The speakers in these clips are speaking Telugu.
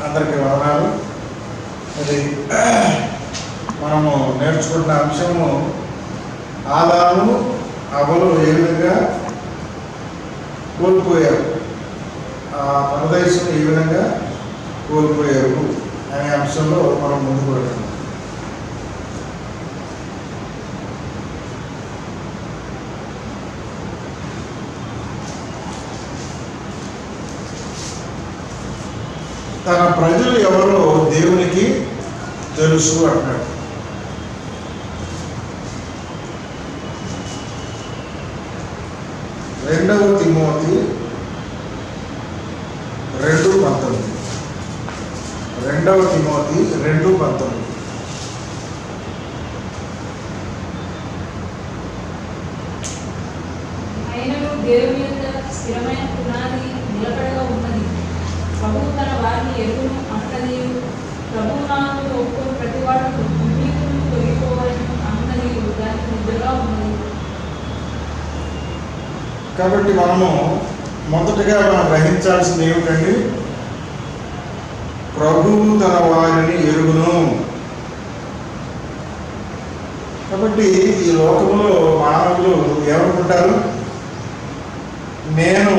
అందరికీ వందనాలు. అది మనము నేర్చుకుంటున్న అంశము ఆదాము హవ్వలు ఏ విధంగా కోల్పోయారు, ఆ పరదేశం ఏ విధంగా కోల్పోయారు అనే అంశంలో మనం ముందుకు వెళ్తున్నాం. తన ప్రజలు ఎవరో దేవునికి తెలుసు అంటాడు. రెండవ తిమోతి 2:19. రెండవ తిమోతి 2:19. ఆయనను దేవుని యొక్క స్థిరమైన పునాది నిలకడగా ఉన్నది. ప్రభువు తన వారిని ఎరుగును అన్నది. ప్రభువు నామమును ఒప్పుకొని ప్రతివాడు నీకును తొలగిపోవాలని అన్నది దానికి నిద్రగా ఉన్నది. కాబట్టి మనము మొదటగా మనం గ్రహించాల్సింది ఏమిటండి? ప్రభువు తన వారిని ఎరుగును. కాబట్టి ఈ లోకంలో మానవులు ఏమనుకుంటారు? నేను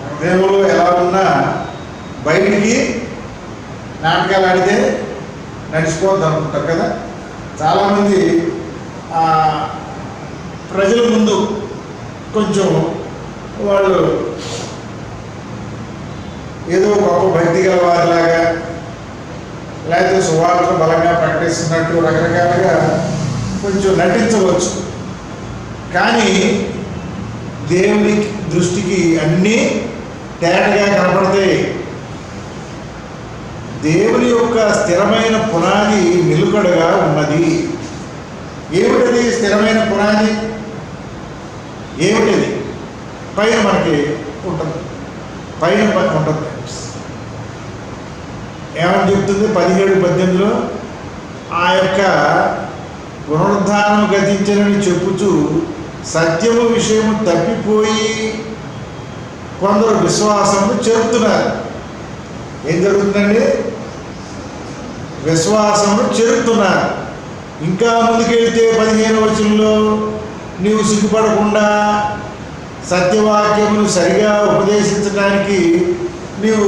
హృదయంలో ఎలా ఉన్నా బయటికి నాటకాలు ఆడితే నడిచిపోద్ది అనుకుంటారు కదా. చాలామంది ప్రజల ముందు కొంచెం వాళ్ళు ఏదో గొప్ప భక్తి గల వారిలాగా, లేకపోతే సువార్త బలంగా ప్రకటిస్తున్నట్టు రకరకాలుగా కొంచెం నటించవచ్చు. కానీ దేవుని దృష్టికి అన్నీ తేటగా కనపడతాయి. దేవుని యొక్క స్థిరమైన పునాది నిలుకడగా ఉన్నది. ఏమిటది స్థిరమైన పునాది? ఏమిటది? పైన మనకి ఉంటుంది, పైన ఉంటుంది. ఏమని చెప్తుంది? 17-18లో ఆ యొక్క పునరుద్ధానం గతించనని చెప్పుచు సత్యము విషయము తప్పిపోయి కొందరు విశ్వాసము చెరుపుతున్నారు. ఏం జరుగుతుందండి? విశ్వాసము చెరుపుతున్నారు. ఇంకా ముందుకెళ్తే 15వ వచనంలో నీవు సిగ్గుపడకుండా సత్యవాక్యమును సరిగా ఉపదేశించడానికి నీవు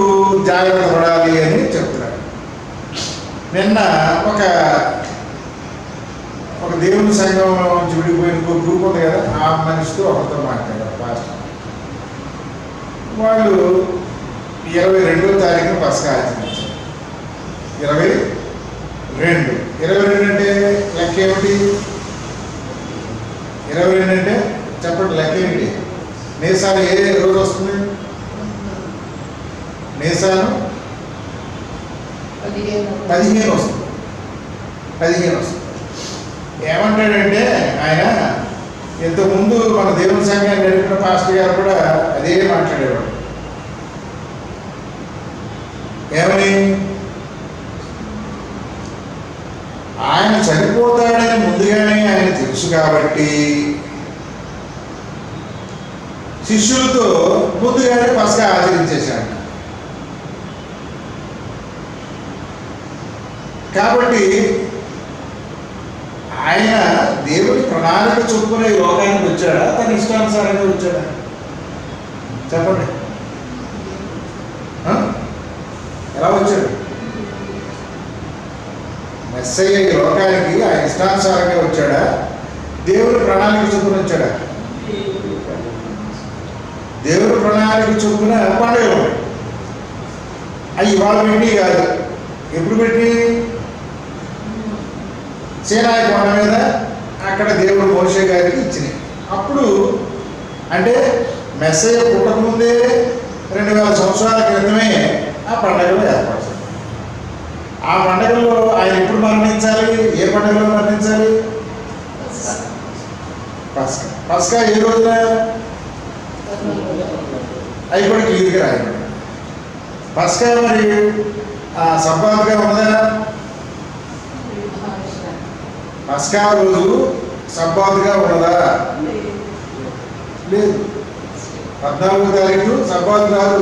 జాగ్రత్త పడాలి అని చెప్తున్నాడు. నిన్న ఒక దేవుని సంఘం నుంచి విడిపోయిన గ్రూప్ ఉంది కదా, ఆ మనిషితో ఒకరితో మాట్లాడారు పాస్టర్. వాళ్ళు 22వ తారీఖున పస్కా ఆచరించారు. 22 అంటే లెక్క ఏమిటి? 22 అంటే చెప్పండి, లెక్క ఏమిటి? నేసాను ఏ రోజు వస్తుంది? నేసాను 15 వస్తుంది. 15 వస్తుంది. ఏమంటాడంటే ఆయన, ఇంతకుముందు మన దేవుని సంఘాన్ని నడిపిన పాస్టర్ గారు కూడా అదే మాట్లాడేవాడు. ఏమని? ఆయన చనిపోతాడని ముందుగానే ఆయన తెలుసు కాబట్టి శిష్యులతో ముందుగానే పస్కా ఆచరించేశాడు. కాబట్టి ఆయన దేవుడి ప్రణాళిక చొప్పున ఈ లోకానికి వచ్చాడా, తన ఇష్టానుసారంగా వచ్చాడా? చెప్పండి, ఎలా వచ్చాడు? మెస్సయ్య ఈ లోకానికి ఆయన ఇష్టానుసారంగా వచ్చాడా, దేవుడి ప్రణాళిక చొప్పున వచ్చాడా? దేవుడి ప్రణాళిక చొప్పున పండుగలు ఉన్నాయి. అవి ఇవాళ పెట్టి కాదు. ఎప్పుడు పెట్టి? సీనాయి కొండ మీద అక్కడ దేవుడు మోషే గారికి ఇచ్చినాయి. అప్పుడు అంటే మెస్సయ్య పుట్టకముందే 2000 సంవత్సరాల క్రితమే ఆ పండుగలు ఏర్పడుతుంది. ఆ పండుగలో ఆయన ఎప్పుడు మరణించాలి? ఏ పండుగలో మరణించాలి? పస్కా. పస్కా ఏ రోజున? అవి కూడా క్లియర్గా రాయబడి. పస్కా మరి సబ్బాత్గా ఉన్నదా? పస్కా రోజు సబ్బాతుగా ఉన్నదా? లేదు. 14వ తారీఖు సబ్బాతు కాదు,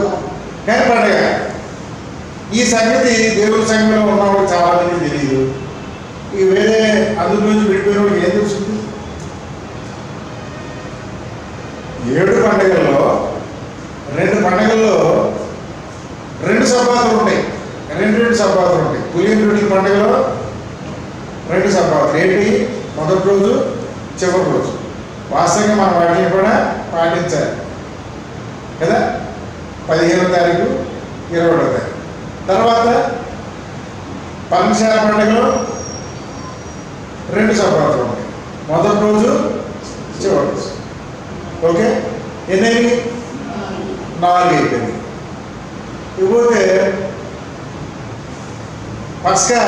కానీ పండగ. ఈ సంగతి దేవుని సంఘంలో ఉన్నవాడు చాలా మంది తెలియదు. ఈ వేరే అందులో నుంచి విడిపోయిన వాడికి ఏం తెలుస్తుంది? 7 పండుగల్లో 2 పండుగల్లో 2 సబ్బాతులు ఉంటాయి. 2 సబ్బాతులు ఉంటాయి. పులియన్ రొట్టెల పండుగలో 2 సబ్బాతులు. ఏంటి? మొదటి రోజు, చివరి రోజు. వాస్తవంగా మనం వాటిని కూడా పాటించాలి కదా. 15వ తారీఖు, 20వ తారీఖు. తర్వాత పర్ణశాల పండుగలో 2 సబ్బాతులు ఉంటాయి. మొదటి రోజు, చివరి రోజు. ఓకే, ఎన్నైంది? 4 అయిపోయింది. ఇకపోతే పస్కా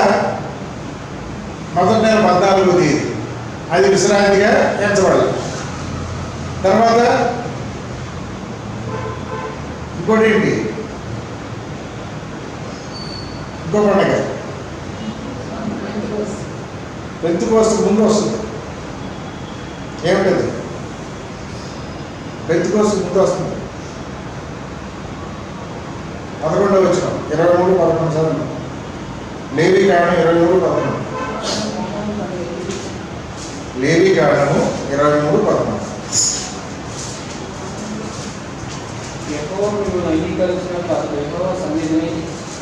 మొదటి నెల 14వ తేదీ, అది విశ్రాంతిగా ఎంచబడాలి. తర్వాత ఇంకోటి ఏంటి? ఇంకో పండుగ పెంతుకోస్తు ముందు వస్తుంది. ఏమిటది? పెంతుకోస్తు ముందు వస్తుంది. 11వ వచనం 23-11 చదువు. లేవీకాండం 23-11. లేవీకాండము 23-11. యెహోవా మిమ్మల్ని అంగీకరించినట్లు యెహోవా సన్నిధిని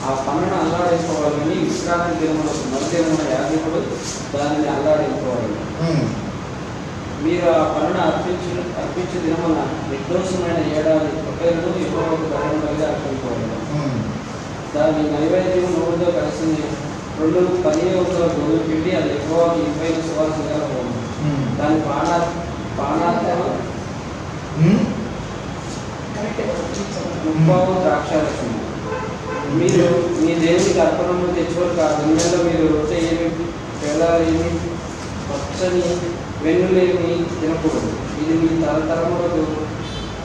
ఆ పన్నును అల్లాడించుకోవాలని విశ్రాంతి దినములకు మరుదినమున యాజకుడు దానిని అల్లాడించుకోవాలి. మీరు ఆ పన్నును అర్పించే దినమున నిర్దోషమైన ఏడాది పొట్టేలును యెహోవాకు దహనబలిగా అర్పించుకోవాలి. దాని నైవేద్యం నూనెతో కలిసిన 2 10 వంతుల గోధుమ పిండి, అది యెహోవాకు ఇంపైన సువాసనగా పోవాలి. దాని పానార్థం ముప్పావు ద్రాక్షారసము. మీరు మీ దేవునికి అర్పణము తెచ్చుకోరు కాదు. అందువల్ల మీరు రొట్టె ఏమి, పేలాలు ఏమి, పచ్చని వెన్నులేమి తినకూడదు. ఇది మీ తరతరములకు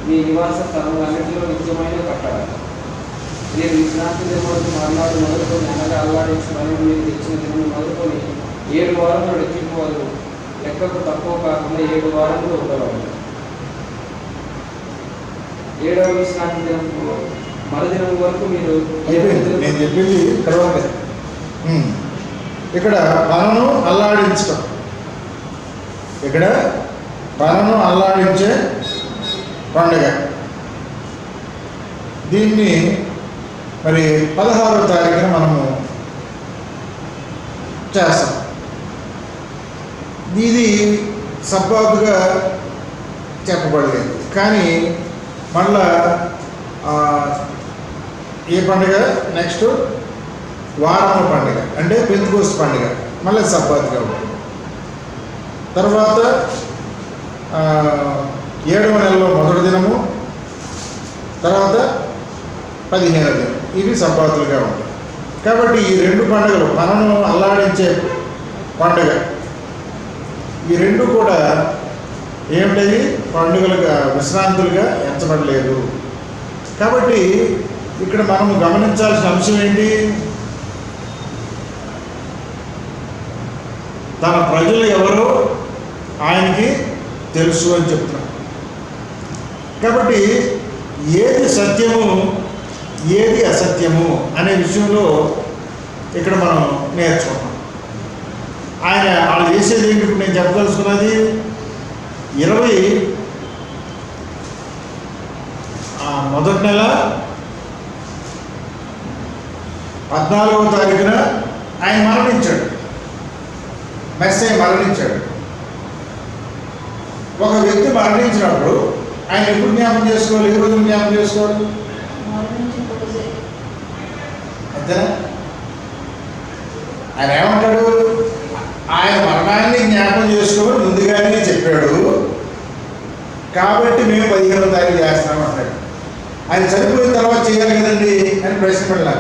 మీ నివాస స్థలములన్నింటిలో నిత్యమైన కట్టడ. మీరు విశ్రాంతి దినములకు మర్నాడు మొదలుకొని అనగా అల్లాడించి మరియు మీరు తెచ్చిన దినము మొదలుకొని 7 వారములు లెక్కింపువారు. లెక్కకు తక్కువ కాకుండా 7 వారములు ఉండవాలి. 7వ విశ్రాంతి దినం మరుదినం వరకు మీరు నేను చెప్పింది తర్వాత ఇక్కడ పనను అల్లాడించడం. ఇక్కడ పనను అల్లాడించే పండుగ. దీన్ని మరి 16వ తారీఖున మనము చేస్తాం. ఇది సబ్బాతుగా చెప్పబడలేదు. కానీ మళ్ళా ఏ పండుగ? నెక్స్ట్ వారము పండుగ, అంటే పెంతెకోస్తు పండుగ, మళ్ళీ సబ్బాతుగా ఉంటుంది. తర్వాత 7వ నెలలో మొదటి దినము, తర్వాత 15వ దినం, ఇవి సబ్బాతులుగా ఉంటాయి. కాబట్టి ఈ 2 పండుగలు, మనను అల్లాడించే పండుగ, ఈ 2 కూడా ఏమిటది? పండుగలుగా, విశ్రాంతులుగా ఎంచబడలేదు. కాబట్టి ఇక్కడ మనం గమనించాల్సిన అంశం ఏంటి? తన ప్రజలు ఎవరో ఆయనకి తెలుసు అని చెప్తున్నాం. కాబట్టి ఏది సత్యము, ఏది అసత్యము అనే విషయంలో ఇక్కడ మనం నేర్చుకున్నాం. వాళ్ళు చేసేది ఏంటి? ఇప్పుడు నేను చెప్పదలుచుకున్నది 20 మొదటి నెల 14వ తారీఖున ఆయన మరణించాడు. మెస్సయ్య మరణించాడు. ఒక వ్యక్తి మరణించినప్పుడు ఆయన ఎప్పుడు జ్ఞాపకం చేసుకోవాలి? ఏ రోజు జ్ఞాపకం చేసుకోవాలి? అంతేనా? ఆయన ఏమంటాడు? ఆయన మరణాన్ని జ్ఞాపకం చేసుకోమని ముందుగానే చెప్పాడు, కాబట్టి మేము 15వ తారీఖు చేస్తున్నాం అంటాడు. ఆయన చనిపోయిన తర్వాత చేయాలి కదండి అని ప్రశ్న పడలా.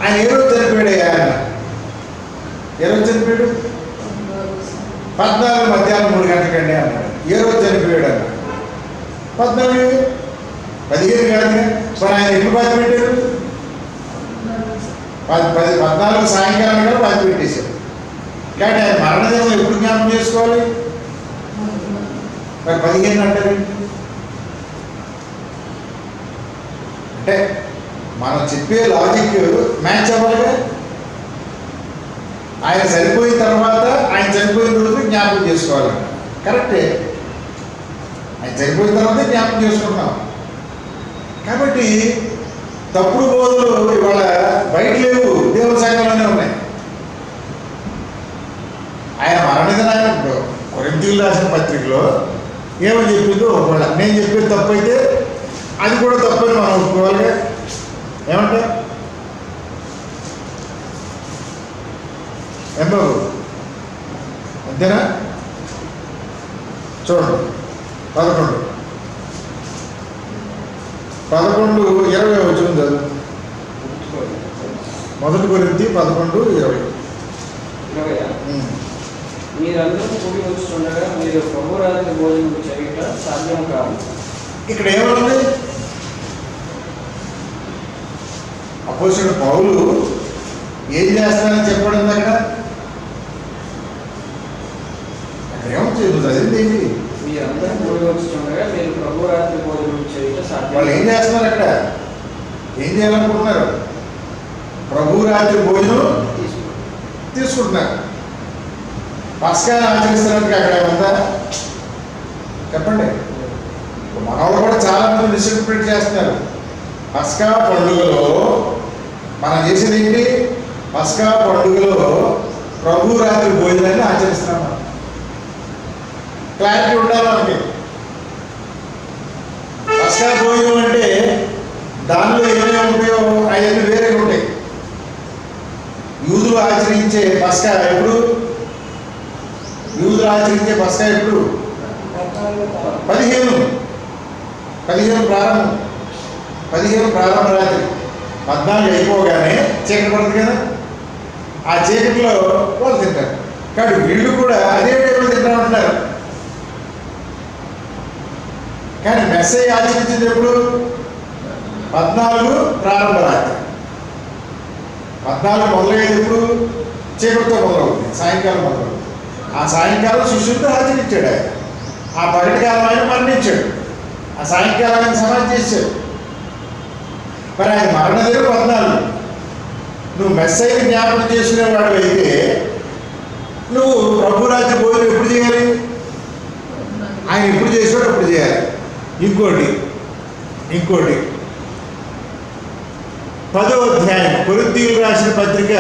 ఆయన ఏ రోజు చనిపోయాడు? ఆయన ఏ రోజు చనిపోయాడు? 14 మధ్యాహ్నం 3 గంటలకండి అన్నాడు. ఏ రోజు చనిపోయాడు అన్నాడు? 14, 15 కాదు. మరి ఆయన ఎప్పుడు బాధ పెట్టారు? 14 సాయంకాలం కూడా బాధ పెట్టేశారు. కాబట్టి ఆయన మరణదినం ఎప్పుడు జ్ఞాపకం చేసుకోవాలి? మరి 15 అంటారు. అంటే మనం చెప్పే లాజిక్ మ్యాచ్ అవ్వాలిగా. ఆయన చనిపోయిన తర్వాత ఆయన చనిపోయిన రోజు జ్ఞాపకం చేసుకోవాలి. కరెక్టే, ఆయన చనిపోయిన తర్వాత జ్ఞాపకం చేసుకుంటాం. కాబట్టి తప్పుడు బోధలు ఇవాళ బయట లేవు, దేవుని సంఘంలోనే ఉన్నాయి. ఆయన మరణితనాన్ని కొరింథీయులు రాసిన పత్రికలో ఏమని చెప్పిందో ఒకవేళ నేను చెప్పేది తప్పు అయితే అది కూడా తప్పని మనం ఒప్పుకోవాలిగా. ఏమంటారు ఏం బాబు, అంతేనా? చూడండి 11:20 వచ్చింది చదువు. 1 కొరింథీ 11:20. మీరందరూ కూడి వచ్చుండగా మీరు ప్రభు రాత్రి భోజనం చేయుట సాధ్యం కాదు. ఇక్కడ ఏమన్నది? అపోస్తలుడు పౌలు ఏం చేస్తానని చెప్పడం అక్కడ ఏమవుతుంది? నువ్వు చదివింది ఏంటి? మీరందరూ కూడి వచ్చుండగా మీరు ప్రభు రాత్రి భోజనం చేయుట సాధ్యం. వాళ్ళు ఏం చేస్తున్నారు అక్కడ? ఏం చేయాలనుకుంటున్నారు? ప్రభు రాత్రి భోజనం తీసుకుంటున్నారు. పస్కా ఆచరిస్తున్నట్టుగా అక్కడ ఉందా? చెప్పండి. మనవాళ్ళు కూడా చాలా మంది మిస్ఇంటర్ప్రిట్ చేస్తున్నారు. పస్కా పండుగలో మనం చేసేది ఏంటి? పస్కా పండుగలో ప్రభు రాత్రి భోజనాన్ని ఆచరిస్తున్నాం. మనం క్లారిటీ ఉండాలి మనకి. పస్కా భోజనం అంటే దానిలో ఏమేమి ఉంటాయో అవన్నీ వేరే ఉంటాయి. యూదులు ఆచరించే పస్కా ఎప్పుడు? యూదులు ఆచరించే పస్కా ఎప్పుడు? 15 ప్రారంభం. 15 ప్రారంభ రాత్రి 14 అయిపోగానే చీకటి పడుతుంది కదా. ఆ చీకటిలో వాళ్ళు తింటారు. కాబట్టి వీళ్ళు కూడా అదే టైంలో తింటా ఉంటున్నారు. కానీ మెస్సయ్య ఆచరించింది ఎప్పుడు? 14 ప్రారంభ రాత్రి. 14 మొదలయ్యేది ఎప్పుడు? చీకటితో మొదలవుతుంది, సాయంకాలం మొదలవుతుంది. ఆ సాయంకాలం శిష్యులతో ఆచరించాడు ఆయన. ఆ పగటి కాలం ఆయన మరణించాడు. ఆ సాయంకాలం ఆయన సమాధి చేశాడు. మరి ఆయన మరణదినం 14. నువ్వు మెస్సయ్యని జ్ఞాపకం చేసుకునేవాడు అయితే నువ్వు ప్రభు రాత్రి భోజనం ఎప్పుడు చేయాలి? ఆయన ఎప్పుడు చేసాడు అప్పుడు చేయాలి. ఇంకోటి 10వ అధ్యాయం కొరింథీయులు రాసిన పత్రిక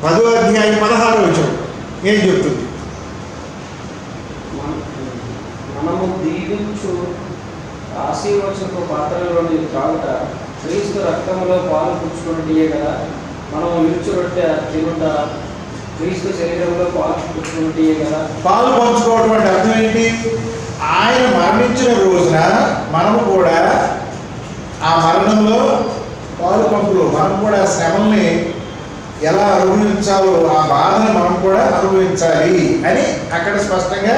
10వ అధ్యాయం 16వ వచనం ఏం చెప్తుంది? మనము దీవించు ఆశీర్వచనపు పాత్రలోని త్రాగుట క్రీస్తు రక్తములో పాలు పుచ్చుకున్నట్టే కదా. మనము విరుచు రొట్టె తినుట క్రీస్తు శరీరంలో పాలు పుచ్చుకున్నట్టే కదా. పాలు పంచుకోవడం అంటే అర్థం ఏంటి? ఆయన మరణించిన రోజున మనము కూడా ఆ మరణంలో పాలు పంపులు, మనం కూడా శ్రమల్ని ఎలా అనుభవించాలో ఆ బాధను మనం కూడా అనుభవించాలి అని అక్కడ స్పష్టంగా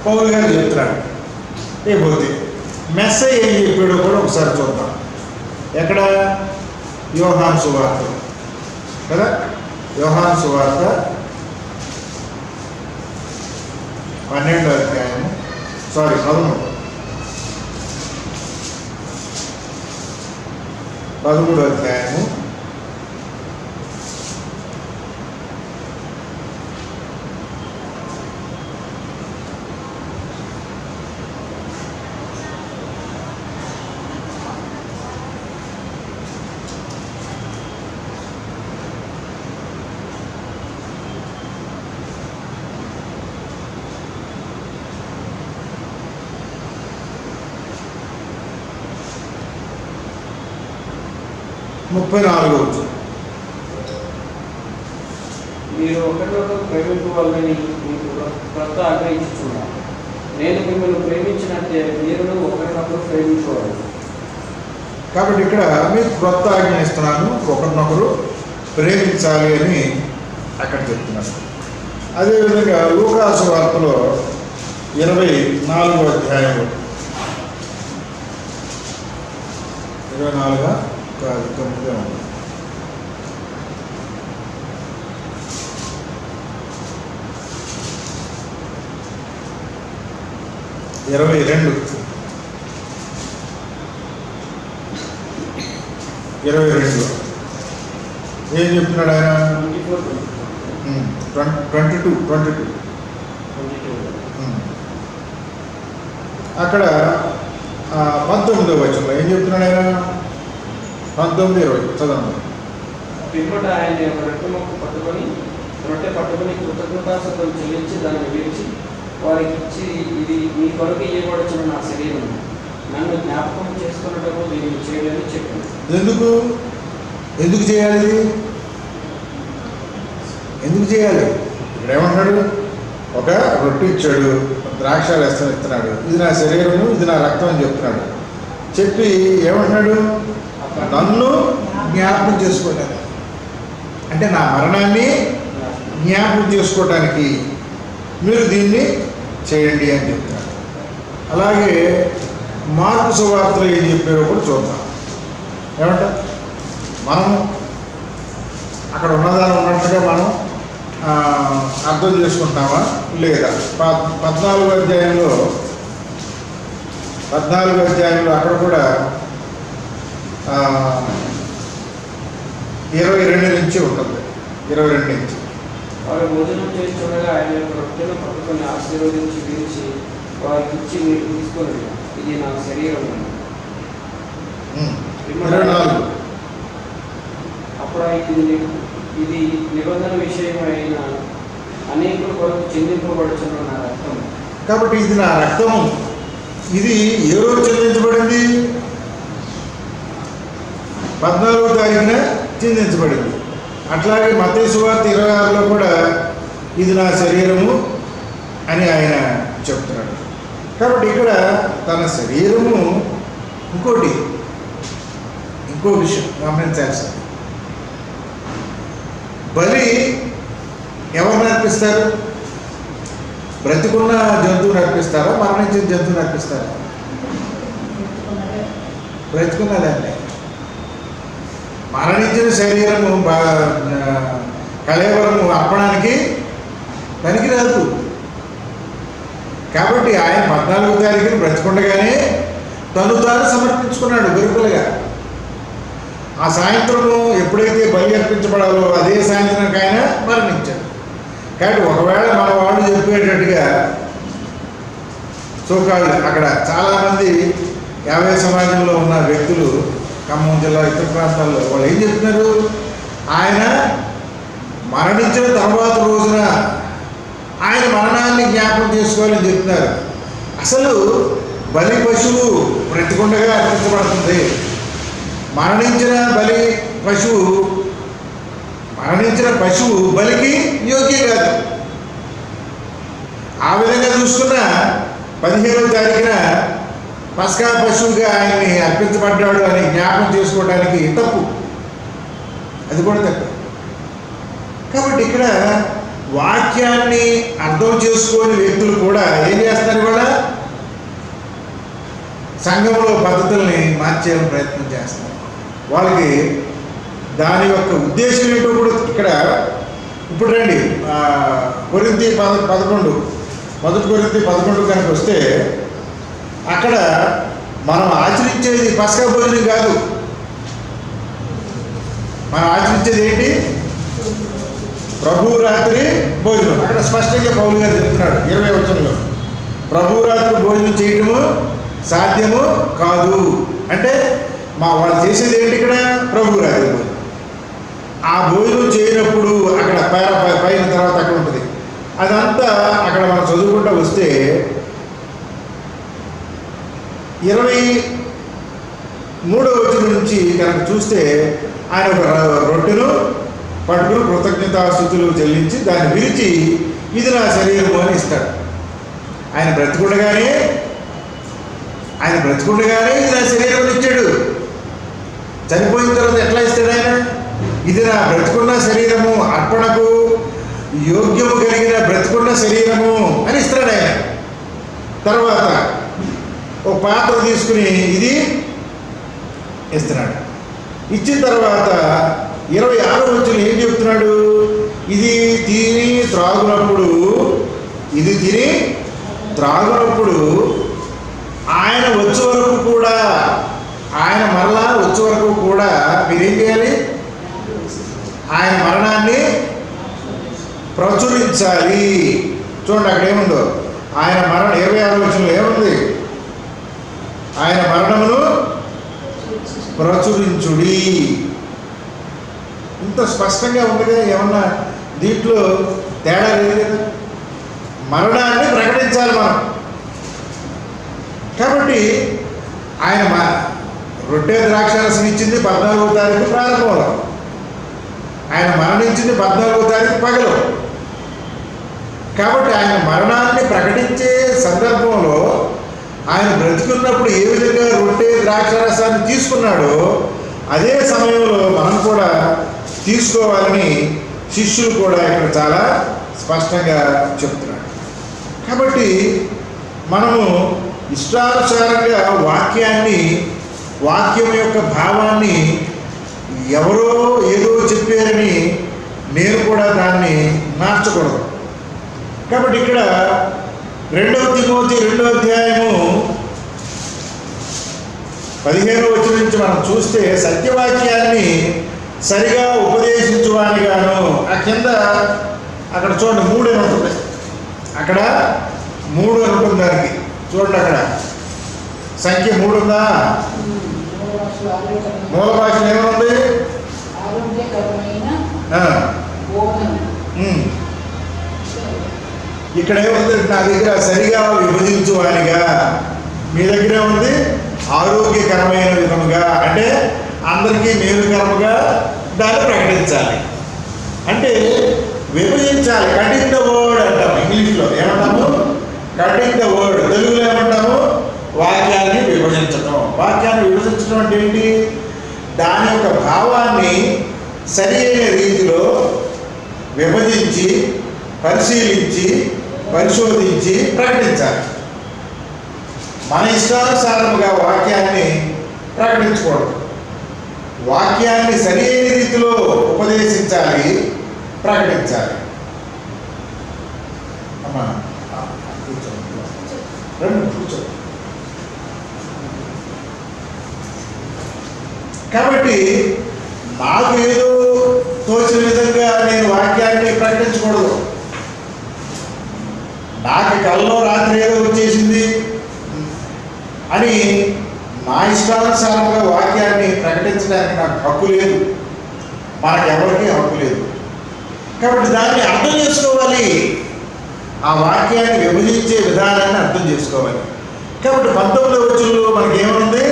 పౌలు గారు చెప్తున్నాడు. లేకపోతే మెస్సయ్య ఏం చెప్పాడో కూడా ఒకసారి చూద్దాం. ఎక్కడ? యోహాను సువార్త కదా. యోహాను సువార్త 12వ అధ్యాయము 13వ అధ్యాయము 34వ వచనం. మీరు ఒకరినొకరు ప్రేమించుకోవాలని మీకు క్రొత్త ఆగ్రహించుచున్నాను. నేను మిమ్మల్ని ప్రేమించినట్టే మీరు ఒకరినొకరు ప్రేమించుకోవాలి. కాబట్టి ఇక్కడ మీకు క్రొత్త ఆజ్ఞ ఇస్తున్నాను, ఒకరినొకరు ప్రేమించాలి అని అక్కడ చెప్తున్నారు. అదేవిధంగా లూకా సువార్తలో 24వ అధ్యాయంలో 24 కాదు 9 ఉంది. 22 22లో ఏం చెప్తున్నాడు ఆయన? 22 అక్కడ 19వ వచనంలో ఏం చెప్తున్నాడు ఆయన? 19-20 చదవండి. పిమ్మట ఆయన రొట్టె పట్టుకొని కృతజ్ఞతాస్తుతులు చెల్లించి దాన్ని విరిచి వారికి ఇచ్చి, ఇది మీ కొరకు ఇవ్వబడుచున్న నా శరీరం, నన్ను జ్ఞాపకం చేసుకున్నట్టు దీన్ని చేయడని చెప్పాను. ఎందుకు చేయాలి? ఎందుకు చేయాలి? ఇక్కడ ఏమంటున్నాడు? ఒక రొట్టె ఇచ్చాడు, ద్రాక్షారసం ఇస్తున్నాడు, ఇది నా శరీరము, ఇది నా రక్తం అని చెప్తున్నాడు. చెప్పి ఏమంటున్నాడు? నన్ను జ్ఞాపకం చేసుకోవడానికి, అంటే నా మరణాన్ని జ్ఞాపకం చేసుకోవటానికి మీరు దీన్ని చేయండి అని చెప్తున్నారు. అలాగే మార్కు సువార్తలో ఏం చెప్పారో కూడా చూద్దాం. ఏమంట మనం అక్కడ ఉన్నదాన్ని ఉన్నట్టుగా మనం అర్థం చేసుకుంటామా లేదా? 14వ అధ్యాయంలో అక్కడ కూడా 22 నుంచి ఉంటుంది. 22 నుంచి వారు భోజనం చేసి చూడగా ఆయన యొక్క రొట్టెను పట్టుకొని ఆశీర్వదించి విరిచి వారికి ఇచ్చి, మీరు తీసుకొని ఇది నా శరీరం. 24 అప్పుడు ఇది నిబంధన విషయమైన అనేకుల కొరకు చెందింపబడుచున్న నా రక్తం. కాబట్టి ఇది నా రక్తం. ఇది ఏ రోజు చెందించబడింది? 14వ తారీఖున చెందించబడింది. అట్లాగే మత్తయి సువార్త 26లో కూడా ఇది నా శరీరము అని ఆయన చెప్తున్నాడు. కాబట్టి ఇక్కడ తన శరీరము ఇంకో విషయం గమనించాల్సింది. బలి ఎవరిని అర్పిస్తారు? బ్రతికున్న జంతువుని అర్పిస్తారా, మరణించిన జంతువుని అర్పిస్తారా? బ్రతికున్నదాన్ని. మరణించిన శరీరము కళేవరము అర్పణానికి పనికిరాదు. కాబట్టి ఆయన 14వ తారీఖున బ్రతికుండగానే తాను సమర్పించుకున్నాడు గొర్రెపిల్లగా. ఆ సాయంత్రము ఎప్పుడైతే బలి అర్పించబడాలో అదే సాయంత్రానికి ఆయన మరణించాడు. కాబట్టి ఒకవేళ మన వాళ్ళు చెప్పేటట్టుగా సోకాళ్ళు అక్కడ చాలామంది 50 సమాజంలో ఉన్న వ్యక్తులు ఖమ్మం జిల్లా ఇతర ప్రాంతాల్లో వాళ్ళు ఏం చెప్తున్నారు? ఆయన మరణించిన తర్వాత రోజున ఆయన మరణాన్ని జ్ఞాపకం చేసుకోవాలని చెప్తున్నారు. అసలు బలి పశువు బ్రతికుండగా అర్పించబడుతుంది. మరణించిన పశువు బలికి యోగ్యం కాదు. ఆ విధంగా చూసుకున్న 15వ తారీఖున పస్కా పశువుగా ఆయన్ని అర్పించబడ్డాడు అని జ్ఞాపకం చేసుకోవడానికి తప్పు, అది కూడా తప్పు. కాబట్టి ఇక్కడ వాక్యాన్ని అర్థం చేసుకోని వ్యక్తులు కూడా ఏం చేస్తారు? ఇవాళ సంఘంలో పద్ధతుల్ని మార్చేయాలని ప్రయత్నం చేస్తారు. వాళ్ళకి దాని యొక్క ఉద్దేశం ఏంటో కూడా ఇక్కడ ఇప్పుడు రండి. కొరింథీ 11 మొదటి కొరింథీ 11 కనుక వస్తే అక్కడ మనం ఆచరించేది పస్కా భోజనం కాదు. మనం ఆచరించేది ఏంటి? ప్రభువు రాత్రి భోజనం. అక్కడ స్పష్టంగా పౌలు గారు చెప్తున్నాడు 20వ వచనంలో, ప్రభువు రాత్రి భోజనం చేయటము సాధ్యము కాదు. అంటే వాళ్ళు చేసేది ఏంటి? ఇక్కడ ప్రభువు రాత్రి భోజనం. ఆ భోజనం చేయనప్పుడు అక్కడ పైన తర్వాత అక్కడ ఉంటుంది. అదంతా అక్కడ మనం చదువుకుంటూ వస్తే 23వ వచనం నుంచి కనుక చూస్తే ఆయన ఒక రొట్టెను పట్టుకుని కృతజ్ఞతాస్తుతులు చెల్లించి దాన్ని విరిచి, ఇది నా శరీరము అని ఇస్తాడు. ఆయన బ్రతికుండగానే ఇది నా శరీరం ఇచ్చాడు. చనిపోయిన తర్వాత ఎట్లా ఇస్తాడు ఆయన? ఇది నా బ్రతికున్న శరీరము, అర్పణకు యోగ్యము కలిగిన బ్రతికున్న శరీరము అని ఇస్తాడు ఆయన. తర్వాత ఒక పాత్ర తీసుకుని ఇది ఇస్తున్నాడు. ఇచ్చిన తర్వాత 26వ వచనం ఏం చెప్తున్నాడు? ఇది తిని త్రాగునప్పుడు ఆయన వచ్చే వరకు కూడా, ఆయన మరలా వచ్చే వరకు కూడా మీరేం చేయాలి? ఆయన మరణాన్ని ప్రచురించాలి. చూడండి అక్కడ ఏముందో, ఆయన మరణం 26వ వచనంలో ఏముంది? ఆయన మరణమును ప్రచురించుడి. ఇంత స్పష్టంగా ఉంది కదా, ఏమన్నా దీంట్లో తేడా లేదు కదా. మరణాన్ని ప్రకటించాలి మనం. కాబట్టి ఆయన రొట్టె ద్రాక్షారసం ఇచ్చింది 14వ తారీఖు ప్రారంభంలో, ఆయన మరణించింది 14వ తారీఖు పగలు. కాబట్టి ఆయన మరణాన్ని ప్రకటించే సందర్భంలో ఆయన బ్రతికున్నప్పుడు ఏ విధంగా రొట్టె ద్రాక్షారసాన్ని తీసుకున్నాడో అదే సమయంలో మనం కూడా తీసుకోవాలని శిష్యులు కూడా ఇక్కడ చాలా స్పష్టంగా చెప్తున్నారు. కాబట్టి మనము ఇష్టానుసారంగా వాక్యం యొక్క భావాన్ని ఎవరో ఏదో చెప్పారని నేను కూడా దాన్ని మార్చకూడదు. కాబట్టి ఇక్కడ 2 తిమోతి 2వ అధ్యాయము 15వ వచనం నుంచి మనం చూస్తే, సత్యవాక్యాన్ని సరిగా ఉపదేశించువానిగాను, ఆ కింద అక్కడ చూడండి 3 అని ఉంటుంది, అక్కడ 3 అని ఉంటుంది. దానికి చూడండి అక్కడ సంఖ్య 3 ఉందా? మూల భాషలో ఏముంది? ఇక్కడ ఏముంది? నా దగ్గర సరిగా విభజించువానిగా, మీ దగ్గర ఉంది ఆరోగ్యకరమైన విధముగా, అంటే అందరికీ మేలుకరముగా దాన్ని ప్రకటించాలి. అంటే విభజించాలి. కటింగ్ ద వర్డ్ అంటాము ఇంగ్లీష్లో. ఏమంటాము? Cutting the word. తెలుగులో ఏమంటాము? వాక్యాన్ని విభజించడం. వాక్యాన్ని విభజించడం అంటే ఏంటి? దాని యొక్క భావాన్ని సరి అయిన రీతిలో విభజించి పరిశీలించి పరిశోధించి ప్రకటించాలి. మన ఇష్టానుసారముగా వాక్యాన్ని ప్రకటించకూడదు. వాక్యాన్ని సరి అయిన రీతిలో ఉపదేశించాలి, ప్రకటించాలి. అమ్మా కూర్చో. కాబట్టి నాకు ఏదో తోచిన విధంగా నేను వాక్యాన్ని ప్రకటించకూడదు. నాకు కల్లో రాత్రి ఏదో వచ్చేసింది అని నా ఇష్టానుసారంగా వాక్యాన్ని ప్రకటించడానికి నాకు హక్కు లేదు, మనకెవరికీ హక్కు లేదు. కాబట్టి దాన్ని అర్థం చేసుకోవాలి. ఆ వాక్యాన్ని విభజించే విధానాన్ని అర్థం చేసుకోవాలి. కాబట్టి 19వ వచనంలో మనకి ఏముంది?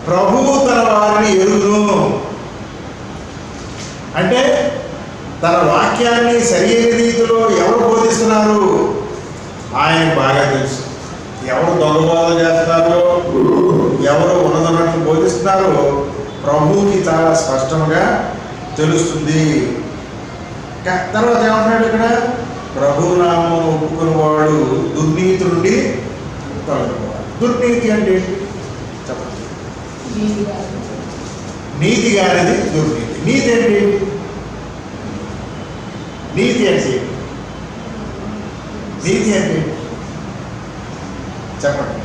ప్రభువు తన వారిని ఎరుగును. అంటే తన వాక్యాన్ని సరైన రీతిలో ఎవరు బోధిస్తున్నారు? ఆయన బాగా తెలుసు. ఎవరు దొంగబోధ చేస్తున్నారో, ఎవరు ఉన్నదన్నట్లు బోధిస్తున్నారో ప్రభువుకి చాలా స్పష్టంగా తెలుస్తుంది. తర్వాత ఏమంటున్నాడు ఇక్కడ? ప్రభునామం ఒప్పుకునేవాడు దుర్నీతి నుండి తొలగిపోవాలి. దుర్నీతి అంటే ఏంటి చెప్పండి? నీతి కానిది దుర్నీతి. నీతి ఏంటి? నీతి అంటే నీతి అంటే చెప్పండి.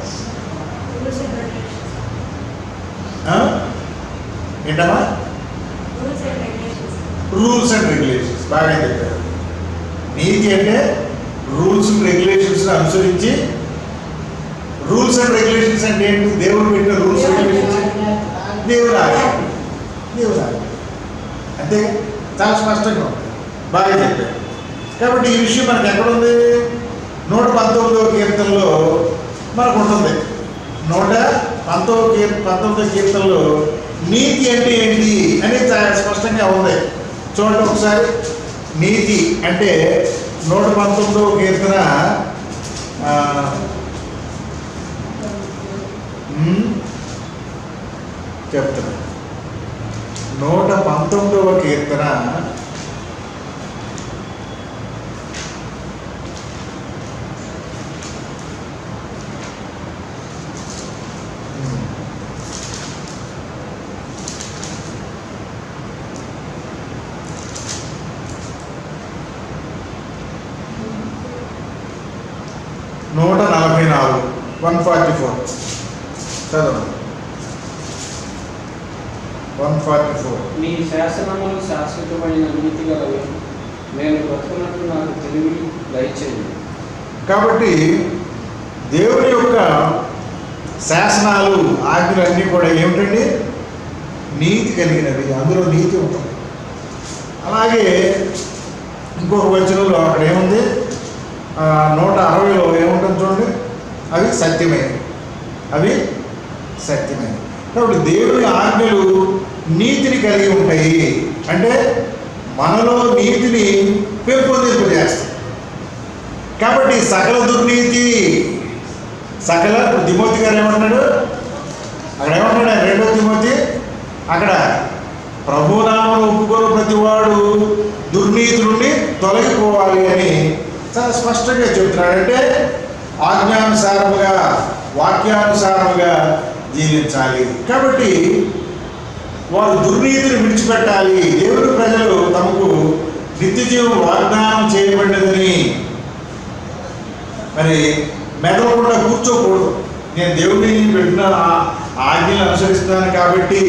ఏంటమ్మా? Rules and regulations. బాగా చెప్పారు. నీతి అంటే రూల్స్ అండ్ రెగ్యులేషన్స్ అనుసరించి. రూల్స్ అండ్ రెగ్యులేషన్స్ అంటే ఏంటి? దేవుడు పెట్టిన రూల్స్ అండ్ రెగ్యులేషన్స్. దేవుడు ఆజ్ఞ అంతే. చాలా స్పష్టంగా ఉంది. బాగా చెప్పారు. కాబట్టి ఈ విషయం మనకు ఎక్కడుంది? 119వ కీర్తనలో మనకు ఉంటుంది. 119వ కీర్తనలో నీతి అంటే ఏంటి అని స్పష్టంగా ఉంది. చూడండి ఒకసారి. నీతి అంటే 119వ కీర్తన చెప్తున్నా. 119వ కీర్తన 144 144 చదవండి. 144. నీ శాసనములు శాశ్వతమైన నీతి గలవి, నేను బ్రతుకున్నట్లు నాకు తెలివి దయచేయండి. కాబట్టి దేవుని యొక్క శాసనాలు ఆజ్ఞలు అన్నీ కూడా ఏమిటండి? నీతి కలిగినవి, అందులో నీతి ఉంటుంది. అలాగే ఇంకొక వచనంలో అక్కడ ఏముంది, 160లో ఏముంటుంది చూడండి, అవి సత్యమైనవి, అవి సత్యమైనవి. కాబట్టి దేవుని ఆజ్ఞలు నీతిని కలిగి ఉంటాయి. అంటే మనలో నీతిని పెంపొందింపజేస్తాయి. కాబట్టి సకల దుర్నీతి, సకల తిమోతి గారు ఏమంటున్నాడు అక్కడ, ఏమంటున్నాడు 2 తిమోతి, అక్కడ ప్రభునామను ఒప్పుకోని ప్రతివాడు దుర్నీతి నుండి తొలగిపోవాలి అని చాలా స్పష్టంగా చెబుతున్నాడు. అంటే ఆజ్ఞానుసారముగా, వాక్యానుసారముగా జీవించాలి. కాబట్టి వారు దుర్నీతిని విడిచిపెట్టాలి. దేవుని ప్రజలు తమకు నిత్యజీవం వాగ్దానం చేయబడినదని మరి మెదలకుండా కూర్చోకూడదు. నేను దేవుడిని పెట్టిన ఆజ్ఞలు అనుసరిస్తున్నాను కాబట్టి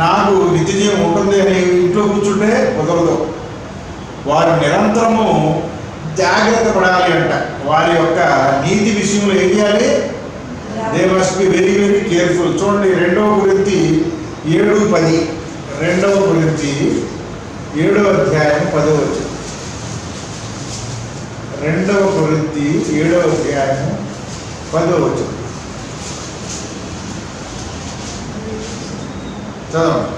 నాకు నిత్యజీవం ఉంటుంది అని ఇంట్లో కూర్చుంటే కుదరదు. వారు నిరంతరము జాగ్రత్త పడాలి అంట. వారి యొక్క నీతి విషయంలో ఏం చేయాలి? They must be very very careful. చూడండి 2 కొరింథీ 7:10, 2 కొరింథీ 7వ అధ్యాయం 10వ వచనం. 2 కొరింథీ 7వ అధ్యాయం 10వ వచనం చదవండి.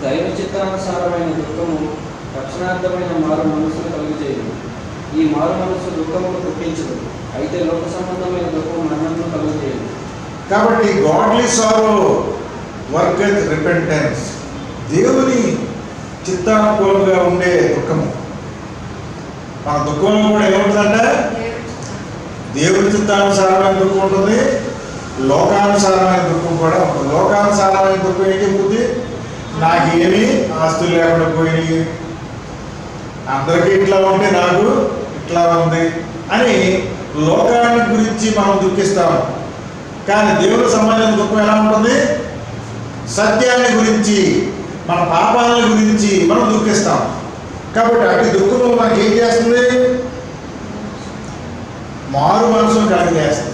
దైవ చిత్తానుసారమైన దుఃఖము రక్షణార్థమైన మారు మనస్సును కలుగజేయదు. ఈ మారు మనస్సు దుఃఖమును పుట్టించదు, అయితే లోక సంబంధమైన దుఃఖం మరణమును కలుగజేయదు. కాబట్టి గాడ్లీ సారో వర్కత్ రిపెంటెన్స్, దేవుని చిత్తానుకూలంగా ఉండే దుఃఖము. మన దుఃఖంలో కూడా ఏముంటుందంటే దేవుని చిత్తానుసారమైన దుఃఖం ఉంటుంది, లోకానుసారమైన దుఃఖం కూడా ఉంటుంది. లోకానుసారమైన దుఃఖం ఏం చెబుతుంది? నాకేమి ఆస్తులు లేకుండా పోయినాయి, అందరికీ ఇట్లా ఉంటే నాకు ఇట్లా ఉంది అని లోకాన్ని గురించి మనం దుఃఖిస్తాము. కానీ దేవునికి సంబంధించిన దుఃఖం ఎలా ఉంటుంది? సత్యాన్ని గురించి, మన పాపాల గురించి మనం దుఃఖిస్తాం. కాబట్టి అటు దుఃఖము మనకి ఏం చేస్తుంది? మారు మనసును కలిగజేస్తుంది.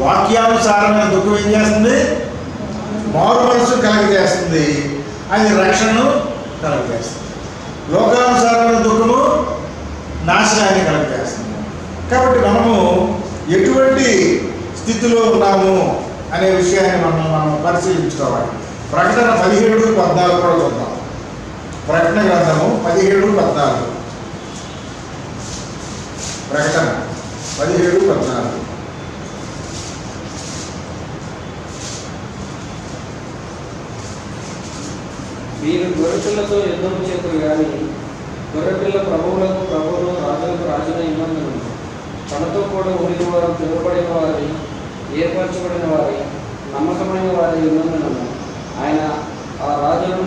వాక్యానుసారమైన దుఃఖం ఏం చేస్తుంది? మారు మనసును కలిగజేస్తుంది, అది రక్షణను కలుగజేస్తుంది. లోకానుసారమైన దుఃఖము నాశనాన్ని కలుగజేస్తుంది. కాబట్టి మనము ఎటువంటి స్థితిలో ఉన్నాము అనే విషయాన్ని మనం పరిశీలించుకోవాలి. ప్రకటన 17:14 కూడా చూద్దాం. ప్రకటన గ్రంథము 17:14. ప్రకటన 17:14. మీరు గొర్రెపిల్లతో యుద్ధం చేతులు కానీ గొర్రెపిల్ల ప్రభువులకు ప్రభువులు, రాజులకు రాజున ఇవ్వందును. తనతో కూడా ఊరిన వారు, పిలువబడిన వారి, ఏర్పరచబడిన వారి, నమ్మకమైన వారి ఇవ్వందును ఆయన ఆ రాజులను